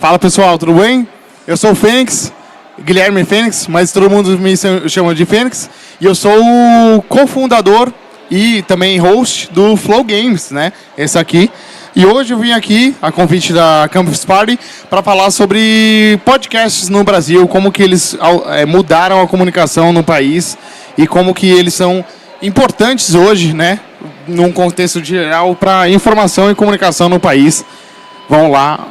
Fala pessoal, tudo bem? Eu sou o Fênix, Guilherme Fênix, mas todo mundo me chama de Fênix. E eu sou o cofundador e também host do Flow Games, né? Esse aqui. E hoje eu vim aqui, a convite da Campus Party, para falar sobre podcasts no Brasil, como que eles mudaram a comunicação no país e como que eles são importantes hoje, né? Num contexto geral, para informação e comunicação no país. Vamos lá.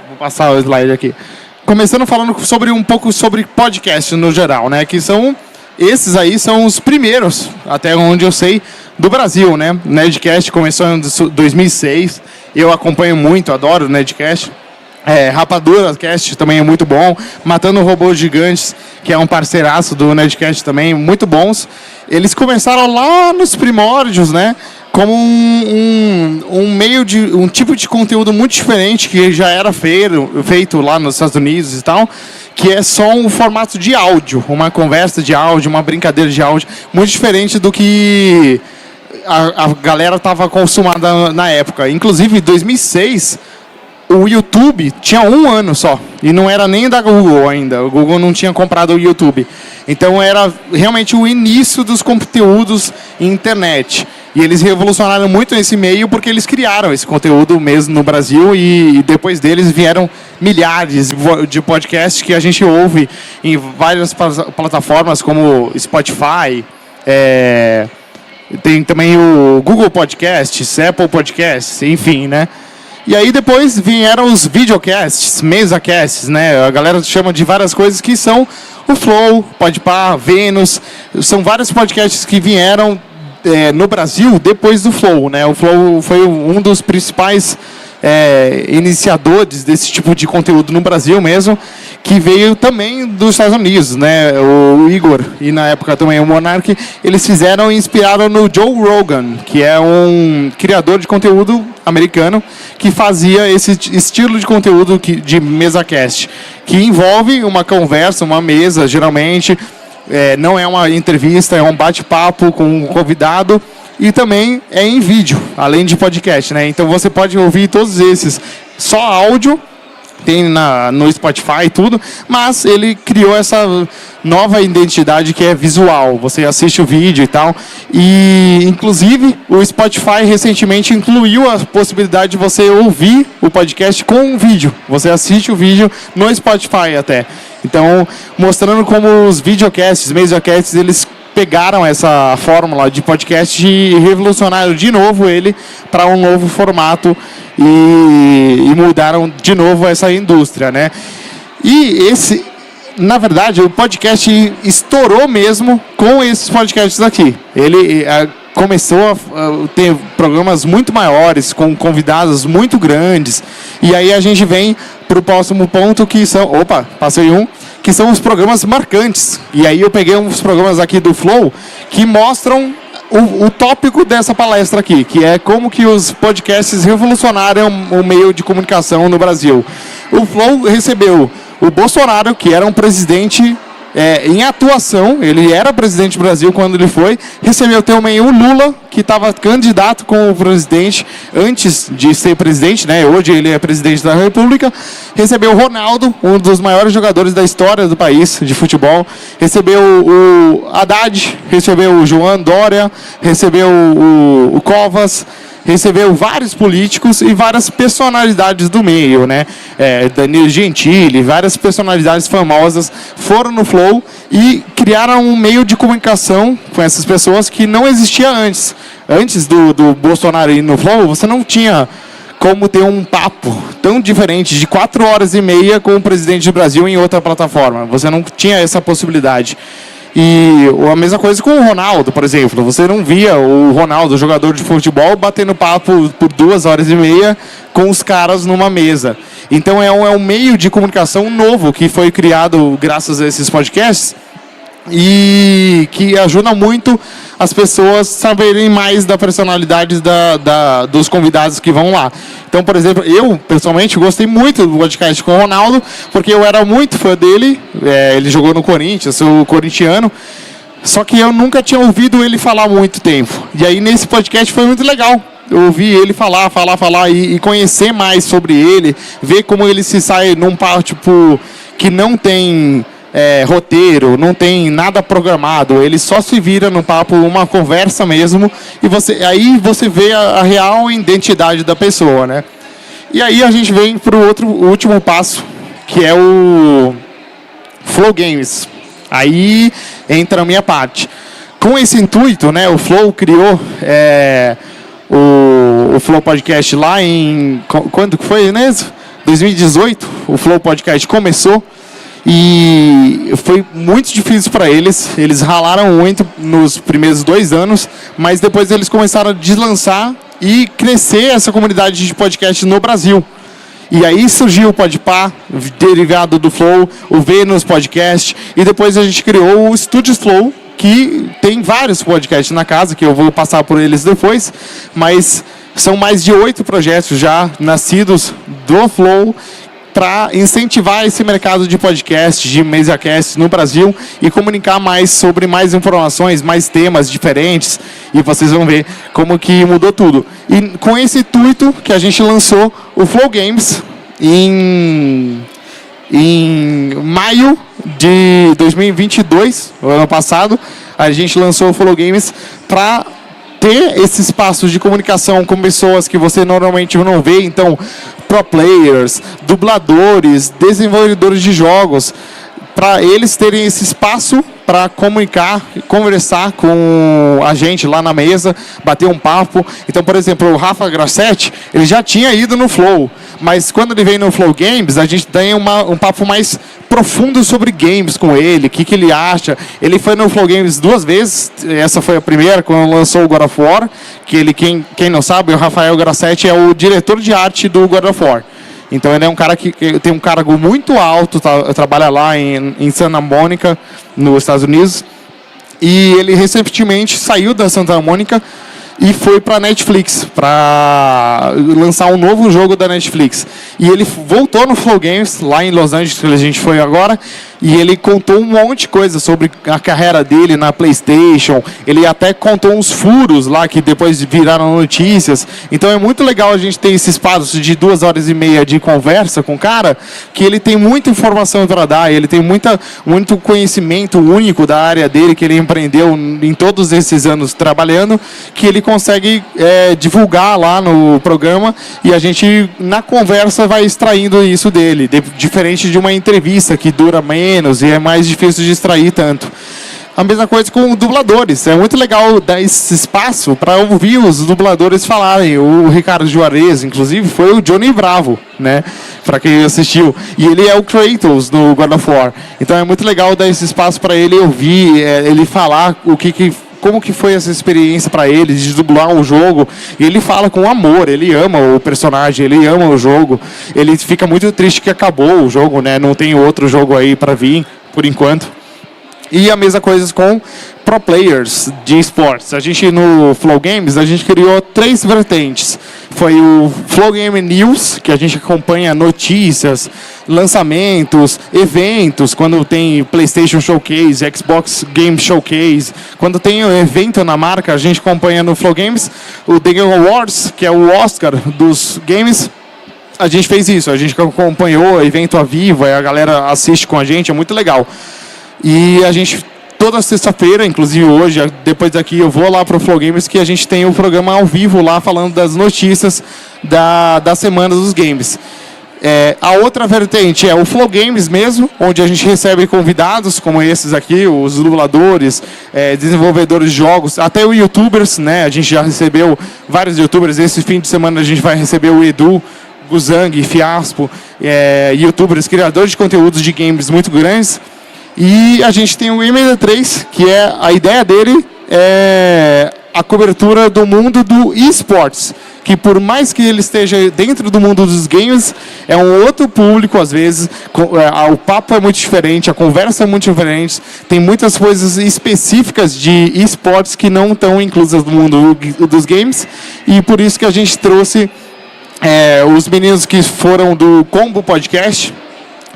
Vou passar o slide aqui. Começando falando sobre um pouco sobre podcast no geral, né? Que são esses aí são os primeiros, até onde eu sei, do Brasil, né? O Nerdcast começou em 2006. Eu acompanho muito, adoro o Nerdcast. Rapadura Cast também é muito bom. Matando Robôs Gigantes, que é um parceiraço do Nerdcast também, muito bons. Eles começaram lá nos primórdios, né? Como um tipo de conteúdo muito diferente que já era feito lá nos Estados Unidos e tal, que é só um formato de áudio, uma conversa de áudio, uma brincadeira de áudio, muito diferente do que a galera estava acostumada na época. Inclusive, em 2006, o YouTube tinha 1 ano só, e não era nem da Google ainda, o Google não tinha comprado o YouTube. Então era realmente o início dos conteúdos em internet. E eles revolucionaram muito esse meio porque eles criaram esse conteúdo mesmo no Brasil e depois deles vieram milhares de podcasts que a gente ouve em várias plataformas como Spotify, tem também o Google Podcasts, Apple Podcasts, enfim, né? E aí depois vieram os videocasts, mesacasts, né? A galera chama de várias coisas que são o Flow, Podpah, Vênus, são vários podcasts que vieram no Brasil depois do Flow, né? O Flow foi um dos principais iniciadores desse tipo de conteúdo no Brasil mesmo, que veio também dos Estados Unidos, né? O Igor e na época também o Monark, eles fizeram e inspiraram no Joe Rogan, que é um criador de conteúdo americano que fazia esse estilo de conteúdo de mesacast, que envolve uma conversa, uma mesa, geralmente. Não é uma entrevista, é um bate-papo com um convidado e também é em vídeo, além de podcast, né? Então você pode ouvir todos esses só áudio, tem no Spotify e tudo, mas ele criou essa nova identidade que é visual. Você assiste o vídeo e tal. E, inclusive, o Spotify recentemente incluiu a possibilidade de você ouvir o podcast com um vídeo. Você assiste o vídeo no Spotify até. Então, mostrando como os videocasts, mesacasts, eles pegaram essa fórmula de podcast e revolucionaram de novo ele para um novo formato e mudaram de novo essa indústria, né? E na verdade, o podcast estourou mesmo com esses podcasts aqui. Ele começou a ter programas muito maiores, com convidados muito grandes, e aí a gente vem para o próximo ponto, que são... Opa, passei um. Que são os programas marcantes. E aí eu peguei uns programas aqui do Flow que mostram o tópico dessa palestra aqui, que é como que os podcasts revolucionaram o meio de comunicação no Brasil. O Flow recebeu o Bolsonaro, que era um presidente em atuação, ele era presidente do Brasil quando ele foi, recebeu também o Lula, que estava candidato com o presidente antes de ser presidente, né? Hoje ele é presidente da República. Recebeu o Ronaldo, um dos maiores jogadores da história do país de futebol. Recebeu o Haddad, recebeu o João Dória, recebeu o Covas, recebeu vários políticos e várias personalidades do meio, né? Danilo Gentili, várias personalidades famosas foram no Flow e criaram um meio de comunicação com essas pessoas que não existia antes. Antes do Bolsonaro ir no Flow, você não tinha como ter um papo tão diferente de 4 horas e meia com o presidente do Brasil em outra plataforma. Você não tinha essa possibilidade. E a mesma coisa com o Ronaldo, por exemplo. Você não via o Ronaldo, jogador de futebol, batendo papo por 2 horas e meia com os caras numa mesa. Então é um meio de comunicação novo que foi criado graças a esses podcasts e que ajuda muito as pessoas saberem mais da personalidade dos convidados que vão lá. Então, por exemplo, eu, pessoalmente, gostei muito do podcast com o Ronaldo, porque eu era muito fã dele, ele jogou no Corinthians, sou corintiano, só que eu nunca tinha ouvido ele falar há muito tempo. E aí, nesse podcast, foi muito legal. ouvir ele falar e conhecer mais sobre ele, ver como ele se sai num papo tipo, que não tem roteiro, não tem nada programado, ele só se vira no papo, uma conversa mesmo, e aí você vê a real identidade da pessoa, né? E aí a gente vem para o último passo, que é o Flow Games. Aí entra a minha parte. Com esse intuito, né, o Flow criou o Flow Podcast lá em... Quando foi, né? 2018, o Flow Podcast começou. E foi muito difícil para eles. Eles ralaram muito nos primeiros 2 anos, mas depois eles começaram a deslançar e crescer essa comunidade de podcast no Brasil. E aí surgiu o Podpah, derivado do Flow, o Vênus Podcast, e depois a gente criou o Studios Flow, que tem vários podcasts na casa, que eu vou passar por eles depois, mas são mais de 8 projetos já nascidos do Flow, para incentivar esse mercado de podcast, de MesaCast no Brasil e comunicar mais sobre mais informações, mais temas diferentes, e vocês vão ver como que mudou tudo. E com esse intuito que a gente lançou o Flow Games em maio de 2022, o ano passado, a gente lançou o Flow Games para ter esse espaço de comunicação com pessoas que você normalmente não vê, então pro players, dubladores, desenvolvedores de jogos, para eles terem esse espaço para comunicar, conversar com a gente lá na mesa, bater um papo. Então, por exemplo, o Rafa Grossetti, ele já tinha ido no Flow, mas quando ele vem no Flow Games, a gente tem um papo mais profundo sobre games com ele, o que ele acha. Ele foi no Flow Games 2 vezes, essa foi a primeira, quando lançou o God of War, que ele, quem não sabe, o Rafael Grossetti é o diretor de arte do God of War. Então ele é um cara que tem um cargo muito alto, trabalha lá em Santa Mônica, nos Estados Unidos. E ele recentemente saiu da Santa Mônica e foi para a Netflix, para lançar um novo jogo da Netflix. E ele voltou no Flow Games, lá em Los Angeles, que a gente foi agora, e ele contou um monte de coisa sobre a carreira dele na PlayStation. Ele até contou uns furos lá que depois viraram notícias. Então é muito legal a gente ter esse espaço de 2h30 de conversa com o cara, que ele tem muita informação para dar, ele tem muito conhecimento único da área dele, que ele empreendeu em todos esses anos trabalhando, que ele consegue divulgar lá no programa, e a gente, na conversa, vai extraindo isso dele, diferente de uma entrevista que dura menos e é mais difícil de extrair tanto. A mesma coisa com dubladores. É muito legal dar esse espaço para ouvir os dubladores falarem. O Ricardo Juarez, inclusive, foi o Johnny Bravo, né? Para quem assistiu. E ele é o Kratos no God of War. Então é muito legal dar esse espaço para ele ouvir, ele falar como que foi essa experiência para ele de dublar um jogo. E ele fala com amor, ele ama o personagem, ele ama o jogo. Ele fica muito triste que acabou o jogo, né? Não tem outro jogo aí para vir, por enquanto. E a mesma coisa com pro players de esportes. A gente, no Flow Games, a gente criou 3 vertentes. Foi o Flow Game News, que a gente acompanha notícias, lançamentos, eventos, quando tem PlayStation Showcase, Xbox Game Showcase. Quando tem um evento na marca, a gente acompanha no Flow Games. O The Game Awards, que é o Oscar dos games, a gente fez isso. A gente acompanhou o evento ao vivo, a galera assiste com a gente, é muito legal. E a gente, toda sexta-feira, inclusive hoje, depois daqui eu vou lá para o Flow Games, que a gente tem o programa ao vivo lá, falando das notícias da semana dos games. A outra vertente é o Flow Games mesmo, onde a gente recebe convidados como esses aqui, os dubladores, desenvolvedores de jogos, até os youtubers, né? A gente já recebeu vários youtubers. Esse fim de semana a gente vai receber o Edu, Guzang, Fiaspo, youtubers, criadores de conteúdos de games muito grandes. E a gente tem o MD3, que a ideia dele é a cobertura do mundo do esportes, que por mais que ele esteja dentro do mundo dos games, é um outro público às vezes, o papo é muito diferente, a conversa é muito diferente, tem muitas coisas específicas de esportes que não estão inclusas no mundo dos games, e por isso que a gente trouxe os meninos que foram do Combo Podcast,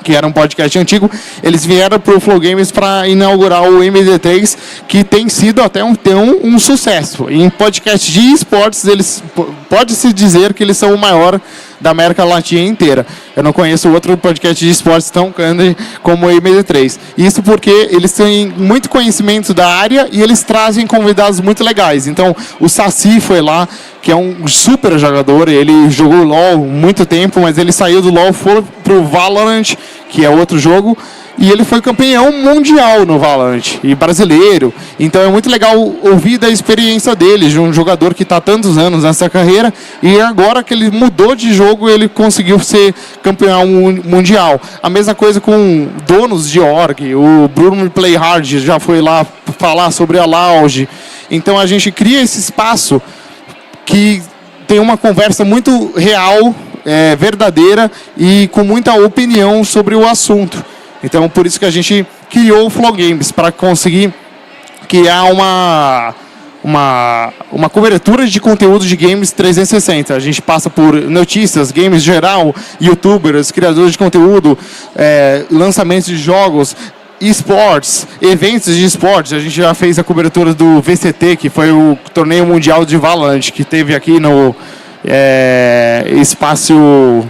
que era um podcast antigo, eles vieram para o Flow Games para inaugurar o MD3, que tem sido até um sucesso. Em podcast de esportes, pode-se dizer que eles são o maior da América Latina inteira. Eu não conheço outro podcast de esportes tão grande como o MD3. Isso porque eles têm muito conhecimento da área e eles trazem convidados muito legais. Então, o Saci foi lá, que é um super jogador, ele jogou LoL muito tempo, mas ele saiu do LoL, foi pro Valorant, que é outro jogo, e ele foi campeão mundial no Valorant, e brasileiro. Então é muito legal ouvir da experiência dele, de um jogador que está há tantos anos nessa carreira, e agora que ele mudou de jogo, ele conseguiu ser campeão mundial. A mesma coisa com donos de org, o Bruno Playhard já foi lá falar sobre a Lounge. Então a gente cria esse espaço que tem uma conversa muito real, verdadeira e com muita opinião sobre o assunto. Então, por isso que a gente criou o Flow Games, para conseguir criar uma cobertura de conteúdo de games 360. A gente passa por notícias, games em geral, youtubers, criadores de conteúdo, lançamentos de jogos, esportes, eventos de esportes. A gente já fez a cobertura do VCT, que foi o torneio mundial de Valorant, que teve aqui no espaço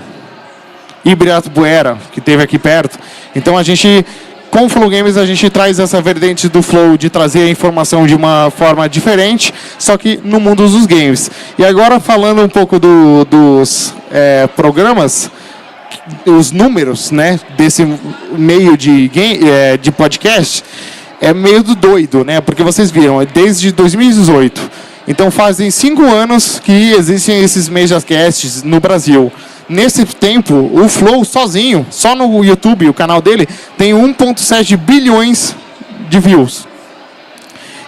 Ibirapuera, que teve aqui perto. Então a gente, com o Flow Games, a gente traz essa vertente do Flow de trazer a informação de uma forma diferente, só que no mundo dos games. E agora falando um pouco dos programas, os números, né, desse meio de podcast, é meio doido, né? Porque vocês viram, é desde 2018. Então fazem 5 anos que existem esses MediaCasts no Brasil. Nesse tempo, o Flow sozinho, só no YouTube, o canal dele, tem 1,7 bilhões de views.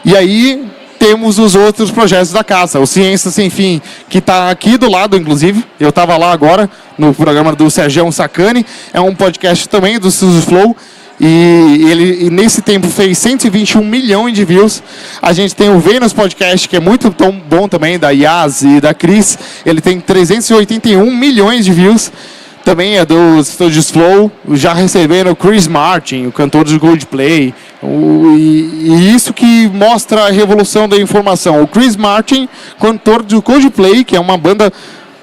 E aí temos os outros projetos da casa, o Ciência Sem Fim, que está aqui do lado, inclusive. Eu estava lá agora, no programa do Sergião Sacani. É um podcast também do Flow. E ele nesse tempo fez 121 milhões de views. A gente tem o Vênus Podcast, que é muito bom também, da Yas e da Cris. Ele tem 381 milhões de views. Também é dos Studios Flow, já recebendo o Chris Martin, o cantor do Coldplay. E isso que mostra a revolução da informação. O Chris Martin, cantor do Coldplay, que é uma banda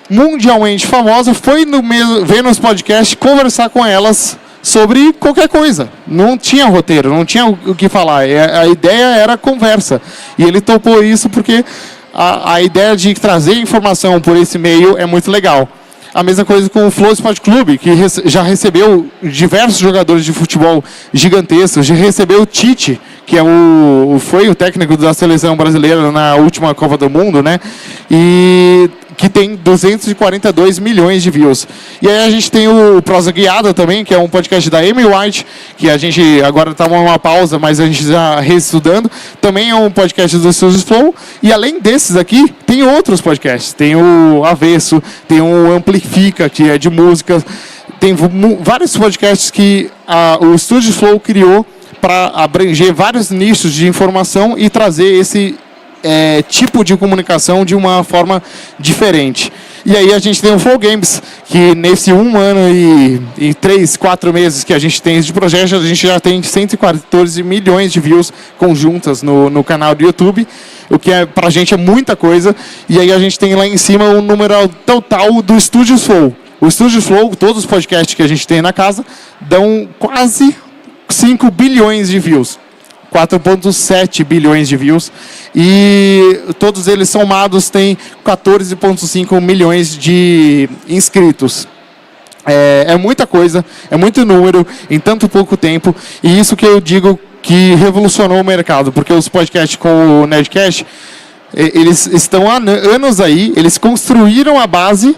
mundialmente famosa, foi no Vênus Podcast conversar com elas sobre qualquer coisa. Não tinha roteiro, não tinha o que falar. A ideia era conversa. E ele topou isso porque a ideia de trazer informação por esse meio é muito legal. A mesma coisa com o Flow Sport Clube, que já recebeu diversos jogadores de futebol gigantescos. Já recebeu o Tite, que foi o técnico da seleção brasileira na última Copa do Mundo, né? E que tem 242 milhões de views. E aí a gente tem o Prosa Guiada também, que é um podcast da Amy White, que a gente agora está numa pausa, mas a gente está reestudando. Também é um podcast do Studios Flow. E além desses aqui, tem outros podcasts. Tem o Avesso, tem o Amplifica, que é de música. Tem vários podcasts que o Studios Flow criou para abranger vários nichos de informação e trazer esse tipo de comunicação de uma forma diferente. E aí a gente tem o Flow Games, que nesse 1 ano e 3, 4 meses que a gente tem de projeto, a gente já tem 114 milhões de views conjuntas no canal do YouTube, o que pra gente é muita coisa. E aí a gente tem lá em cima o número total do Studios Flow. O Studios Flow, todos os podcasts que a gente tem na casa, dão quase 5 bilhões de views. 4,7 bilhões de views. E todos eles somados têm 14,5 milhões de inscritos. É muita coisa, é muito número em tanto pouco tempo. E isso que eu digo que revolucionou o mercado. Porque os podcasts com o Nerdcast, eles estão há anos aí, eles construíram a base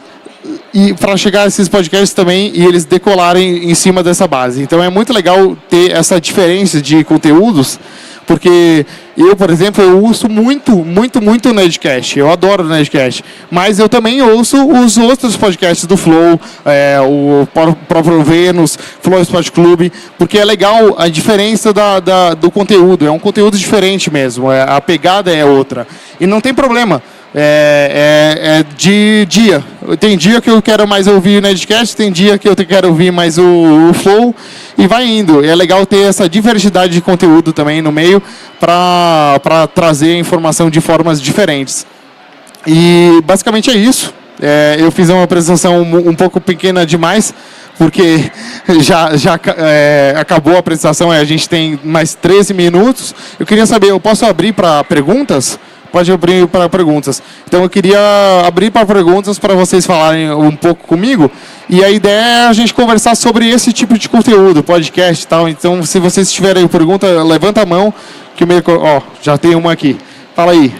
e para chegar a esses podcasts também e eles decolarem em cima dessa base. Então é muito legal ter essa diferença de conteúdos, porque eu, por exemplo, eu ouço muito o Nerdcast. Eu adoro o Nerdcast. Mas eu também ouço os outros podcasts do Flow, o próprio Vênus, Flow Sport Clube, porque é legal a diferença do conteúdo. É um conteúdo diferente mesmo. A pegada é outra. E não tem problema. é de dia. Tem dia que eu quero mais ouvir o Nerdcast, tem dia que eu quero ouvir mais o Flow, e vai indo. É legal ter essa diversidade de conteúdo também no meio para trazer informação de formas diferentes. E basicamente é isso. Eu fiz uma apresentação um pouco pequena demais, porque já acabou a apresentação, a gente tem mais 13 minutos. Eu queria saber, eu posso abrir para perguntas? Pode abrir para perguntas. Então eu queria abrir para perguntas para vocês falarem um pouco comigo. E a ideia é a gente conversar sobre esse tipo de conteúdo, podcast e tal. Então se vocês tiverem pergunta, levanta a mão, que o meio... já tem uma aqui. Fala aí.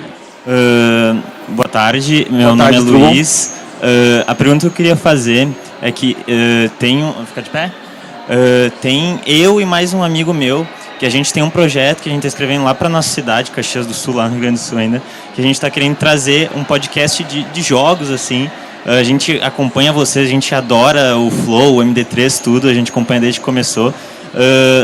Boa tarde, meu nome é Luiz. A pergunta que eu queria fazer é que fica de pé? Tem eu e mais um amigo meu, que a gente tem um projeto que a gente está escrevendo lá para nossa cidade, Caxias do Sul, lá no Rio Grande do Sul ainda, que a gente está querendo trazer um podcast de jogos, assim. A gente acompanha vocês, a gente adora o Flow, o MD3, tudo, a gente acompanha desde que começou.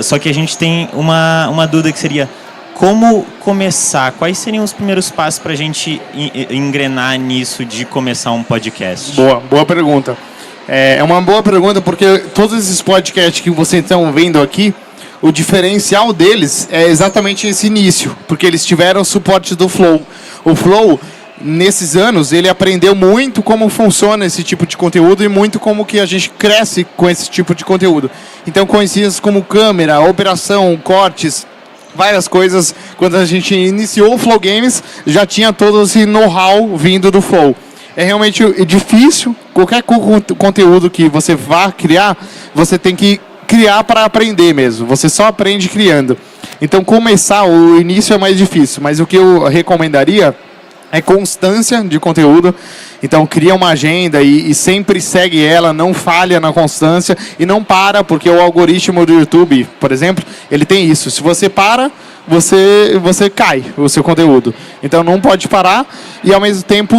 Só que a gente tem uma dúvida que seria: como começar? Quais seriam os primeiros passos para a gente engrenar nisso de começar um podcast? Boa pergunta. É uma boa pergunta porque todos esses podcasts que vocês estão vendo aqui, o diferencial deles é exatamente esse início, porque eles tiveram o suporte do Flow. O Flow, nesses anos, ele aprendeu muito como funciona esse tipo de conteúdo e muito como que a gente cresce com esse tipo de conteúdo. Então, coisas como câmera, operação, cortes, várias coisas. Quando a gente iniciou o Flow Games, já tinha todo esse know-how vindo do Flow. É realmente difícil. Qualquer conteúdo que você vá criar, você tem que criar para aprender mesmo. Você só aprende criando. Então, começar, o início é mais difícil. Mas o que eu recomendaria é constância de conteúdo. Então, cria uma agenda e sempre segue ela, não falha na constância e não para, porque o algoritmo do YouTube, por exemplo, ele tem isso. Se você para, você cai o seu conteúdo. Então, não pode parar e, ao mesmo tempo,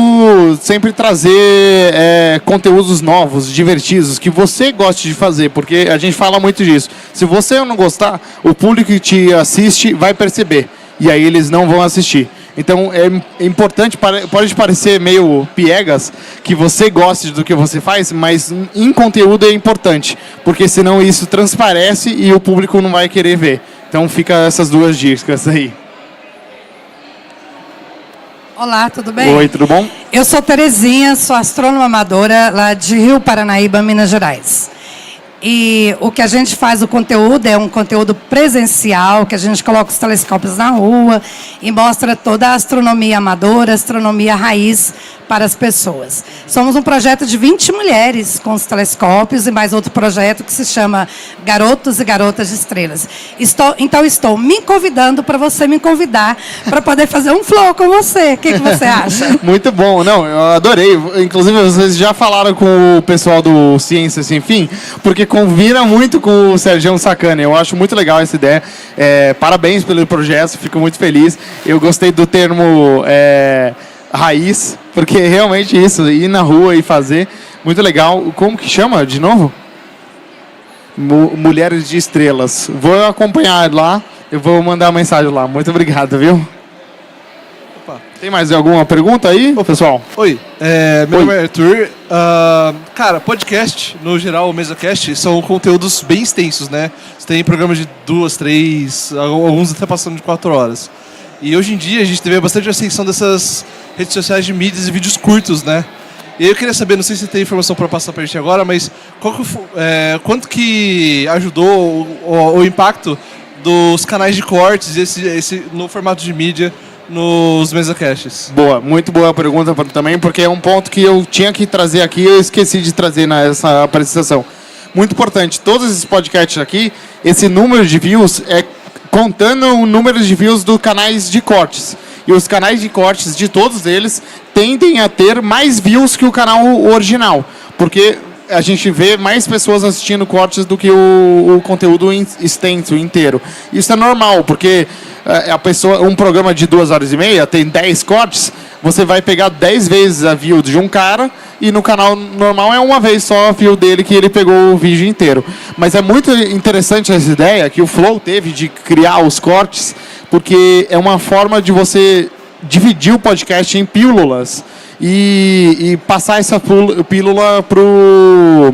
sempre trazer conteúdos novos, divertidos, que você goste de fazer, porque a gente fala muito disso. Se você não gostar, o público que te assiste vai perceber e aí eles não vão assistir. Então, é importante, pode parecer meio piegas, que você goste do que você faz, mas em conteúdo é importante, porque senão isso transparece e o público não vai querer ver. Então, fica essas duas dicas aí. Olá, tudo bem? Oi, tudo bom? Eu sou Terezinha, sou astrônoma amadora lá de Rio Paranaíba, Minas Gerais. E o que a gente faz, o conteúdo, é um conteúdo presencial, que a gente coloca os telescópios na rua e mostra toda a astronomia amadora, a astronomia raiz para as pessoas. Somos um projeto de 20 mulheres com os telescópios e mais outro projeto que se chama Garotos e Garotas de Estrelas. Estou me convidando para você me convidar para poder fazer um flow com você. O que você acha? Muito bom. Não, eu adorei. Inclusive, vocês já falaram com o pessoal do Ciência Sem Fim, porque combina muito com o Sergião Sacani. Eu acho muito legal essa ideia. Parabéns pelo projeto, fico muito feliz. Eu gostei do termo raiz, porque é realmente isso, ir na rua e fazer, muito legal. Como que chama de novo? Mulheres de Estrelas. Vou acompanhar lá, eu vou mandar uma mensagem lá. Muito obrigado, viu? Opa. Tem mais alguma pergunta aí, pessoal? Oi, meu nome é Arthur. Cara, podcast, no geral, o MesaCast, são conteúdos bem extensos, né? Você tem programas de 2, 3, alguns até passando de 4 horas. E hoje em dia a gente teve bastante ascensão dessas redes sociais de mídias e vídeos curtos, né? E eu queria saber, não sei se tem informação para passar para a gente agora, mas quanto que ajudou o impacto dos canais de cortes no formato de mídia nos MesaCasts? Muito boa pergunta também, porque é um ponto que eu tinha que trazer aqui e eu esqueci de trazer nessa apresentação. Muito importante, todos esses podcasts aqui, esse número de views é contando o número de views dos canais de cortes. E os canais de cortes de todos eles tendem a ter mais views que o canal original, porque a gente vê mais pessoas assistindo cortes do que o conteúdo extenso, inteiro. Isso é normal, porque um programa de 2h30 tem 10 cortes, você vai pegar 10 vezes a view de um cara e no canal normal é uma vez só a view dele que ele pegou o vídeo inteiro. Mas é muito interessante essa ideia que o Flow teve de criar os cortes, porque é uma forma de você dividir o podcast em pílulas e passar essa pílula pro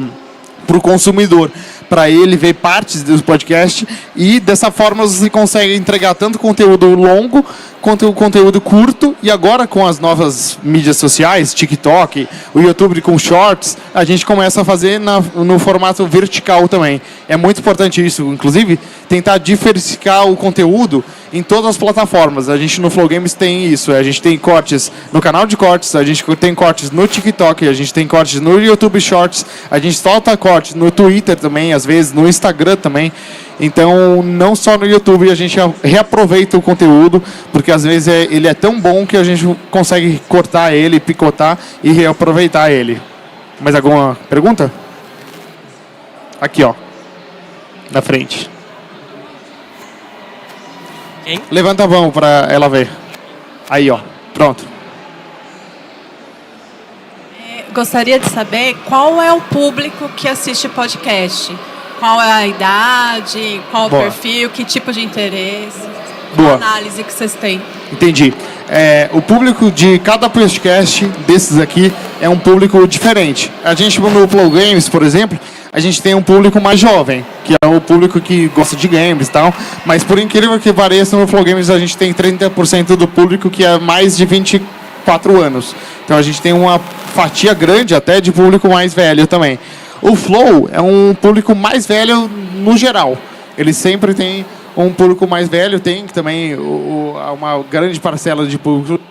consumidor, para ele ver partes do podcast, e dessa forma você consegue entregar tanto conteúdo longo quanto conteúdo curto. E agora, com as novas mídias sociais, TikTok, o YouTube com Shorts, a gente começa a fazer no formato vertical também. É muito importante isso, inclusive tentar diversificar o conteúdo em todas as plataformas. A gente no Flow Games tem isso, a gente tem cortes no canal de cortes, a gente tem cortes no TikTok, a gente tem cortes no YouTube Shorts, a gente solta cortes no Twitter também, às vezes no Instagram também. Então, não só no YouTube a gente reaproveita o conteúdo, porque às vezes ele é tão bom que a gente consegue cortar ele, picotar e reaproveitar ele. Mais alguma pergunta? Aqui, ó. Na frente. Quem? Levanta a mão para ela ver. Aí, ó. Pronto. Gostaria de saber qual é o público que assiste podcast. Qual é a idade, qual o perfil, que tipo de interesse, qual a análise que vocês têm. Entendi. O público de cada podcast desses aqui é um público diferente. A gente no Flow Games, por exemplo, a gente tem um público mais jovem, que é o público que gosta de games e tal, mas por incrível que pareça, no Flow Games a gente tem 30% do público que é mais de 24 anos. Então a gente tem uma fatia grande até de público mais velho também. O Flow é um público mais velho no geral. Ele sempre tem um público mais velho, tem também uma grande parcela de público.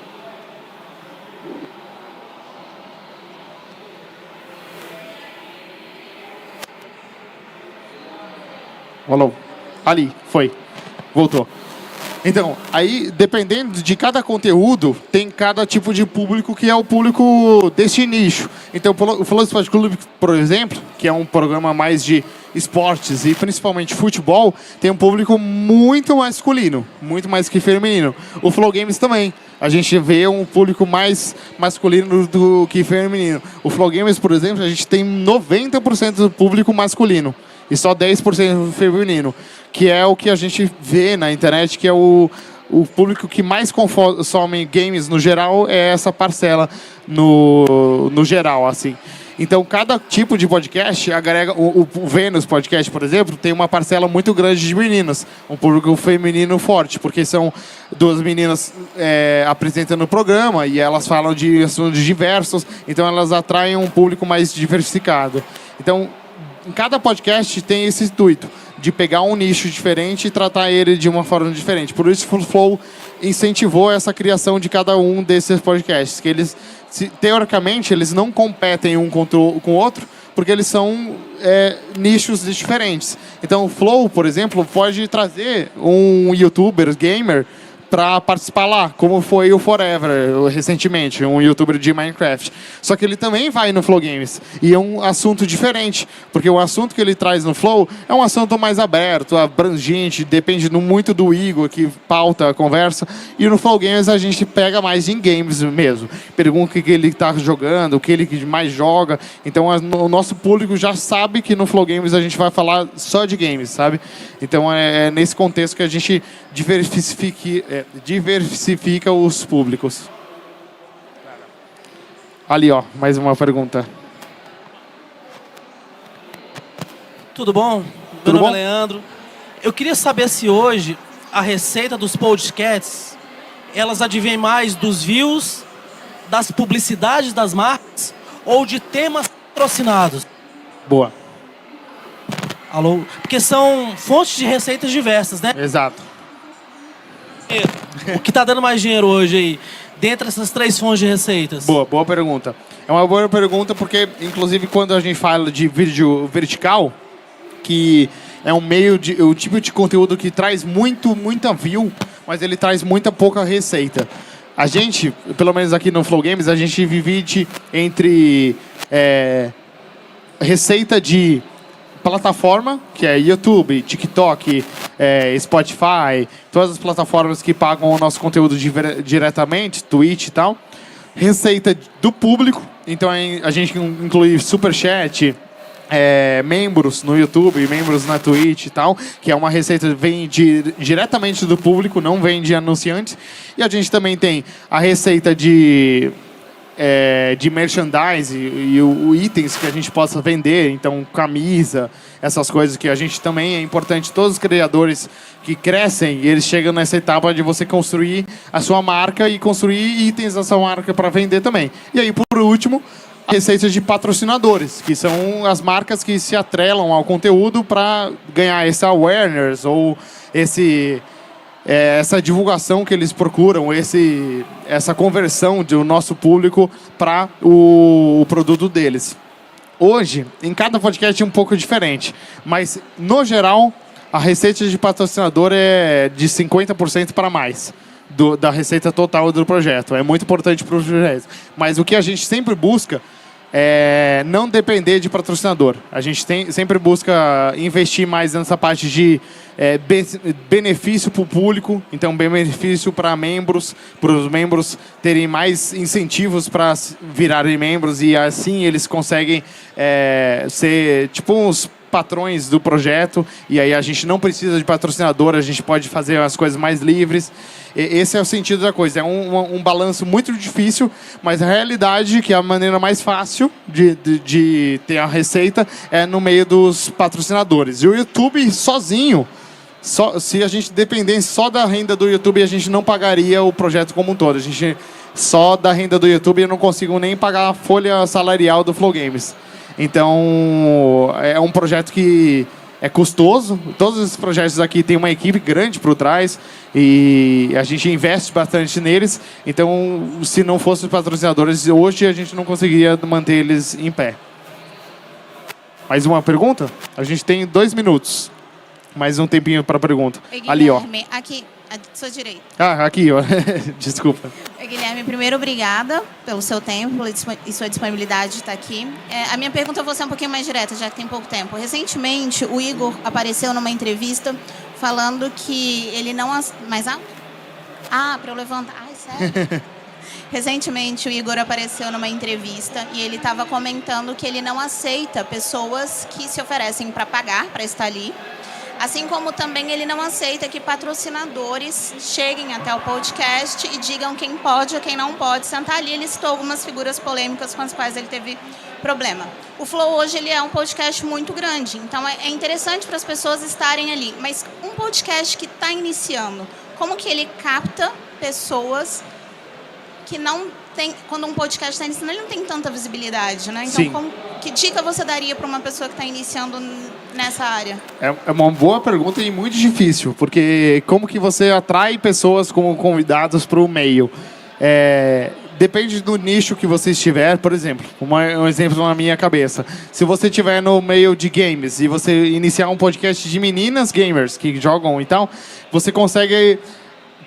Falou. Ali, foi. Voltou. Então, aí, dependendo de cada conteúdo, tem cada tipo de público que é o público desse nicho. Então, o Flow Esporte Clube, por exemplo, que é um programa mais de esportes e principalmente futebol, tem um público muito masculino, muito mais que feminino. O Flow Games também. A gente vê um público mais masculino do que feminino. O Flow Games, por exemplo, a gente tem 90% do público masculino e só 10% feminino, que é o que a gente vê na internet, que é o público que mais consome games no geral, é essa parcela no geral, assim. Então, cada tipo de podcast agrega... O Vênus Podcast, por exemplo, tem uma parcela muito grande de meninas, um público feminino forte, porque são duas meninas apresentando o programa e elas falam de assuntos diversos, então elas atraem um público mais diversificado. Então, em cada podcast tem esse intuito de pegar um nicho diferente e tratar ele de uma forma diferente. Por isso o Flow incentivou essa criação de cada um desses podcasts, que eles, teoricamente, eles não competem um com o outro, porque eles são nichos diferentes. Então o Flow, por exemplo, pode trazer um youtuber gamer para participar lá, como foi o Forever, recentemente, um youtuber de Minecraft. Só que ele também vai no Flow Games, e é um assunto diferente, porque o assunto que ele traz no Flow é um assunto mais aberto, abrangente, depende muito do Igor, que pauta a conversa, e no Flow Games a gente pega mais em games mesmo. Pergunta o que ele está jogando, o que ele mais joga, então o nosso público já sabe que no Flow Games a gente vai falar só de games, sabe? Então é nesse contexto que a gente diversifica os públicos. Ali, ó, mais uma pergunta. Tudo bom? Meu nome é Leandro. Eu queria saber se hoje a receita dos podcasts, elas advêm mais dos views, das publicidades das marcas ou de temas patrocinados? Boa. Alô? Porque são fontes de receitas diversas, né? Exato. O que está dando mais dinheiro hoje aí, dentre essas três fontes de receitas? Boa pergunta. É uma boa pergunta porque, inclusive, quando a gente fala de vídeo vertical, que é o tipo de conteúdo que traz muita view, mas ele traz pouca receita. A gente, pelo menos aqui no Flow Games, a gente divide entre receita de plataforma, que é YouTube, TikTok, Spotify, todas as plataformas que pagam o nosso conteúdo diretamente, Twitch e tal. Receita do público, então a gente inclui Superchat, membros no YouTube, membros na Twitch e tal, que é uma receita que vem diretamente do público, não vem de anunciantes. E a gente também tem a receita de merchandise e itens que a gente possa vender, então camisa, essas coisas que a gente também é importante. Todos os criadores que crescem, eles chegam nessa etapa de você construir a sua marca e construir itens da sua marca para vender também. E aí, por último, a receita de patrocinadores, que são as marcas que se atrelam ao conteúdo para ganhar esse awareness ou essa divulgação que eles procuram, essa conversão do nosso público para o produto deles. Hoje, em cada podcast é um pouco diferente, mas, no geral, a receita de patrocinador é de 50% para mais da receita total do projeto. É muito importante para o projeto. Mas o que a gente sempre busca é não depender de patrocinador. A gente sempre busca investir mais nessa parte de benefício para o público, então benefício para os membros terem mais incentivos para virarem membros e assim eles conseguem ser tipo uns patrões do projeto, e aí a gente não precisa de patrocinador, a gente pode fazer as coisas mais livres. Esse é o sentido da coisa. É um balanço muito difícil, mas a realidade, que é a maneira mais fácil de ter a receita, é no meio dos patrocinadores. E o YouTube sozinho, se a gente dependesse só da renda do YouTube, a gente não pagaria o projeto como um todo. A gente só da renda do YouTube eu não consigo nem pagar a folha salarial do Flow Games. Então, é um projeto que é custoso. Todos esses projetos aqui têm uma equipe grande por trás e a gente investe bastante neles. Então, se não fossem os patrocinadores, hoje a gente não conseguiria manter eles em pé. Mais uma pergunta? A gente tem 2 minutos. Mais um tempinho para a pergunta. Ali, ó. Aqui, à sua direita. Aqui, ó. Desculpa. Guilherme, primeiro, obrigada pelo seu tempo e sua disponibilidade de estar aqui. A minha pergunta eu vou ser um pouquinho mais direta, já que tem pouco tempo. Recentemente, o Igor apareceu numa entrevista falando que ele não... Mais alto? Para eu levantar. Ai, sério? Recentemente, o Igor apareceu numa entrevista e ele estava comentando que ele não aceita pessoas que se oferecem para pagar, para estar ali. Assim como também ele não aceita que patrocinadores cheguem até o podcast e digam quem pode ou quem não pode sentar ali. Ele citou algumas figuras polêmicas com as quais ele teve problema. O Flow hoje ele é um podcast muito grande, então é interessante para as pessoas estarem ali. Mas um podcast que está iniciando, como que ele capta pessoas que não tem... Quando um podcast está iniciando, ele não tem tanta visibilidade, né? Então, que dica você daria para uma pessoa que está iniciando nessa área? É uma boa pergunta e muito difícil, porque como que você atrai pessoas como convidados para o meio? Depende do nicho que você estiver. Por exemplo, um exemplo na minha cabeça. Se você estiver no meio de games e você iniciar um podcast de meninas gamers que jogam e tal, você consegue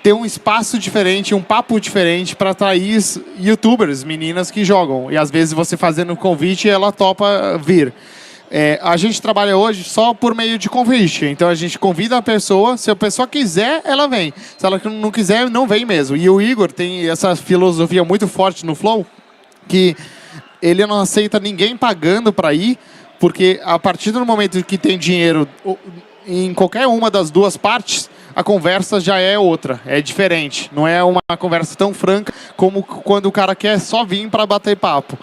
ter um espaço diferente, um papo diferente para atrair youtubers, meninas que jogam. E às vezes você fazendo convite, ela topa vir. A gente trabalha hoje só por meio de convite. Então a gente convida a pessoa, se a pessoa quiser, ela vem. Se ela não quiser, não vem mesmo. E o Igor tem essa filosofia muito forte no Flow, que ele não aceita ninguém pagando para ir, porque a partir do momento que tem dinheiro em qualquer uma das duas partes, a conversa já é outra, é diferente. Não é uma conversa tão franca como quando o cara quer só vir para bater papo.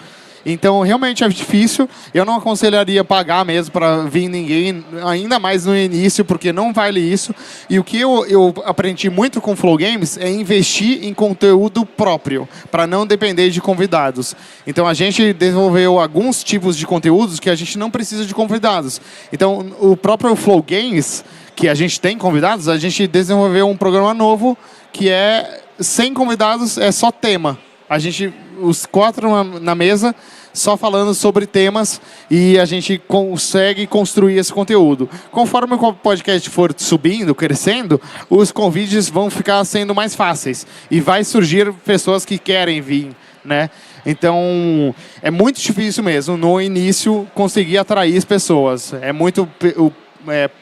Então, realmente é difícil. Eu não aconselharia pagar mesmo para vir ninguém, ainda mais no início, porque não vale isso. E o que eu aprendi muito com Flow Games é investir em conteúdo próprio, para não depender de convidados. Então, a gente desenvolveu alguns tipos de conteúdos que a gente não precisa de convidados. Então, o próprio Flow Games, que a gente tem convidados, a gente desenvolveu um programa novo que é sem convidados, é só tema. A gente, os 4 na mesa, só falando sobre temas e a gente consegue construir esse conteúdo. Conforme o podcast for subindo, crescendo, os convites vão ficar sendo mais fáceis e vai surgir pessoas que querem vir, né? Então, é muito difícil mesmo, no início, conseguir atrair as pessoas. É muito...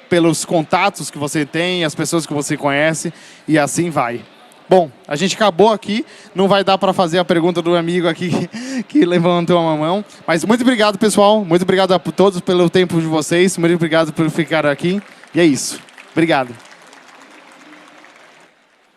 pelos contatos que você tem, as pessoas que você conhece, e assim vai. Bom, a gente acabou aqui. Não vai dar para fazer a pergunta do amigo aqui que levantou a mão. Mas muito obrigado, pessoal. Muito obrigado a todos pelo tempo de vocês. Muito obrigado por ficar aqui. E é isso. Obrigado.